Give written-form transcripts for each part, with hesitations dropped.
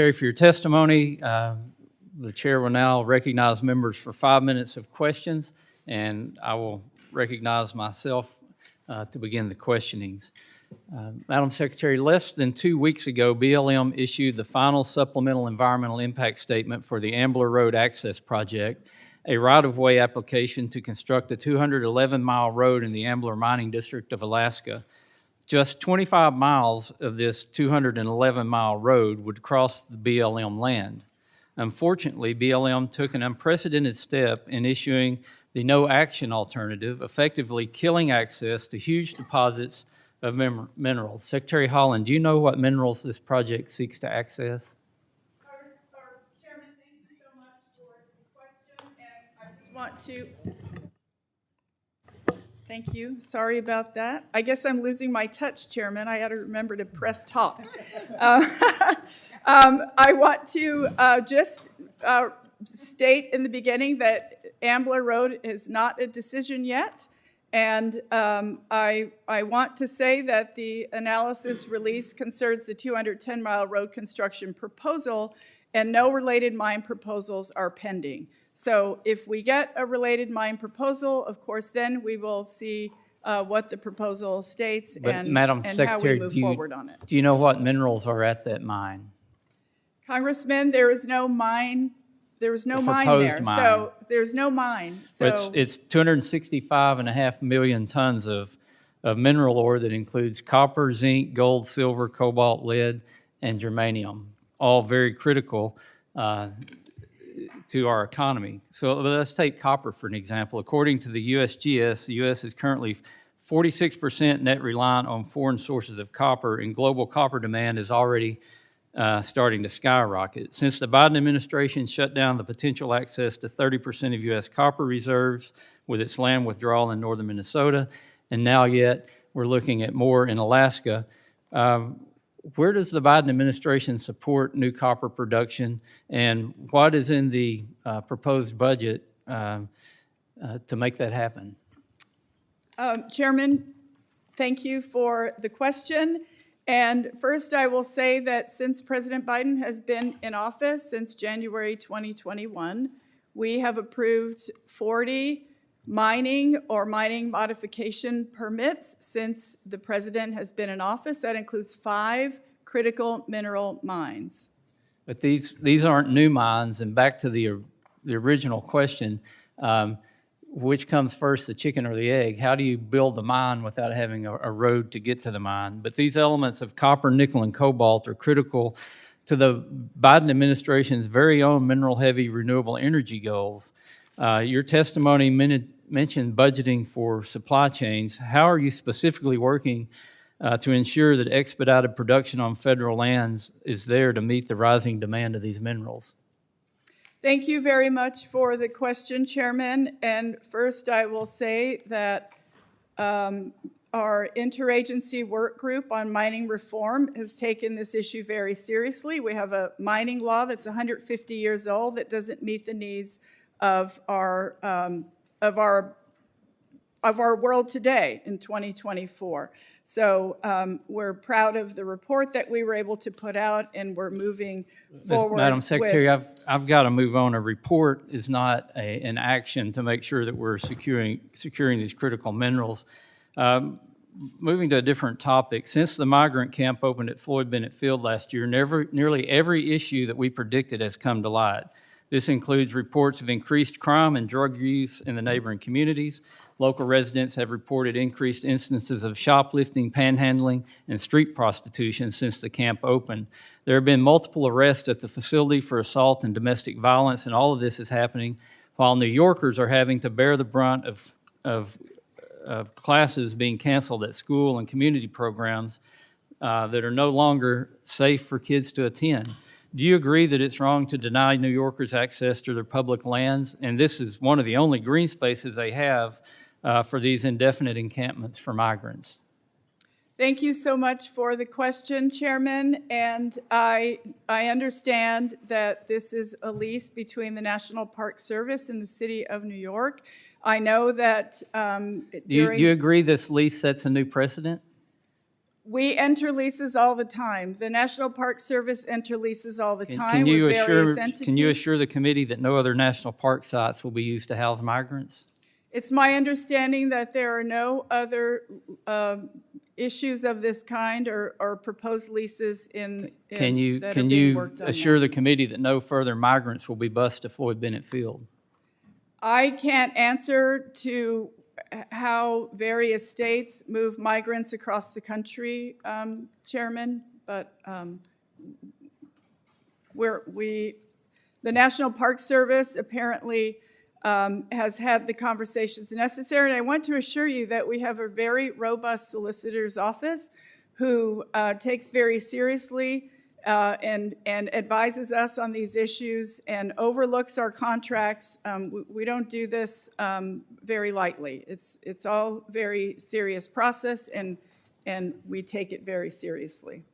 Secretary, for your testimony. The chair will now recognize members for 5 minutes of questions, and I will recognize myself to begin the questionings. Madam Secretary, less than 2 weeks ago, BLM issued the final supplemental environmental impact statement for the Ambler Road Access Project, a right-of-way application to construct a 211-mile road in the Ambler Mining District of Alaska. Just 25 miles of this 211-mile road would cross the BLM land. Unfortunately, BLM took an unprecedented step in issuing the no-action alternative, effectively killing access to huge deposits of minerals. Secretary Haaland, do you know what minerals this project seeks to access? Chairman, thank you so much for the question, and I just want to... Thank you. Sorry about that. I guess I'm losing my touch, Chairman. I got to remember to press talk. I want to just state in the beginning that Ambler Road is not a decision yet. And I want to say that the analysis release concerns the 210-mile road construction proposal, and no related mine proposals are pending. So if we get a related mine proposal, of course, then we will see what the proposal states and how we move forward on it. Do you know what minerals are at that mine? Congressman, there is no mine. There was no mine there. Mine. So there's no mine. So it's 265.5 million tons of mineral ore that includes copper, zinc, gold, silver, cobalt, lead, and germanium, all very critical to our economy. So let's take copper for an example. According to the USGS, the U.S. is currently 46% net reliant on foreign sources of copper, and global copper demand is already starting to skyrocket. Since the Biden administration shut down the potential access to 30% of U.S. copper reserves with its land withdrawal in northern Minnesota, and now yet we're looking at more in Alaska, where does the Biden administration support new copper production, and what is in the proposed budget to make that happen? Chairman, thank you for the question. And first, I will say that since President Biden has been in office since January 2021, we have approved 40 mining or mining modification permits since the president has been in office. That includes 5 critical mineral mines. But these aren't new mines. And back to the original question, which comes first, the chicken or the egg? How do you build a mine without having a road to get to the mine? But these elements of copper, nickel, and cobalt are critical to the Biden administration's very own mineral-heavy renewable energy goals. Your testimony mentioned budgeting for supply chains. How are you specifically working to ensure that expedited production on federal lands is there to meet the rising demand of these minerals? Thank you very much for the question, Chairman. And first, I will say that our interagency work group on mining reform has taken this issue very seriously. We have a mining law that's 150 years old that doesn't meet the needs of our world today in 2024. So we're proud of the report that we were able to put out, and we're moving forward. Madam Secretary, I've got to move on. A report is not an action to make sure that we're securing these critical minerals. Moving to a different topic, since the migrant camp opened at Floyd Bennett Field last year, nearly every issue that we predicted has come to light. This includes reports of increased crime and drug use in the neighboring communities. Local residents have reported increased instances of shoplifting, panhandling, and street prostitution since the camp opened. There have been multiple arrests at the facility for assault and domestic violence, and all of this is happening while New Yorkers are having to bear the brunt of classes being canceled at school and community programs that are no longer safe for kids to attend. Do you agree that it's wrong to deny New Yorkers access to their public lands? And this is one of the only green spaces they have for these indefinite encampments for migrants. Thank you so much for the question, Chairman. And I understand that this is a lease between the National Park Service and the City of New York. I know that Do you agree this lease sets a new precedent? We enter leases all the time. The National Park Service enter leases all the time Can you with various assure, entities. can you assure the committee that no other national park sites will be used to house migrants? It's my understanding that there are no other issues of this kind or proposed leases Can you, that are can being you worked on assure now. the committee that no further migrants will be bused to Floyd Bennett Field? I can't answer to how various states move migrants across the country, Chairman, but the National Park Service apparently has had the conversations necessary. And I want to assure you that we have a very robust solicitor's office who takes very seriously and advises us on these issues and overlooks our contracts. We don't do this very lightly. It's all very serious process, and we take it very seriously.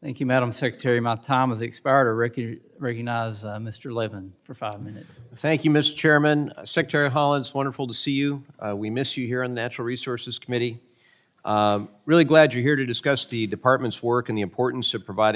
Thank you, Madam Secretary. My time has expired. I recognize Mr. Levin for 5 minutes. Thank you, Mr. Chairman. Secretary Haaland, it's wonderful to see you. We miss you here on the Natural Resources Committee. Really glad you're here to discuss the department's work and the importance of providing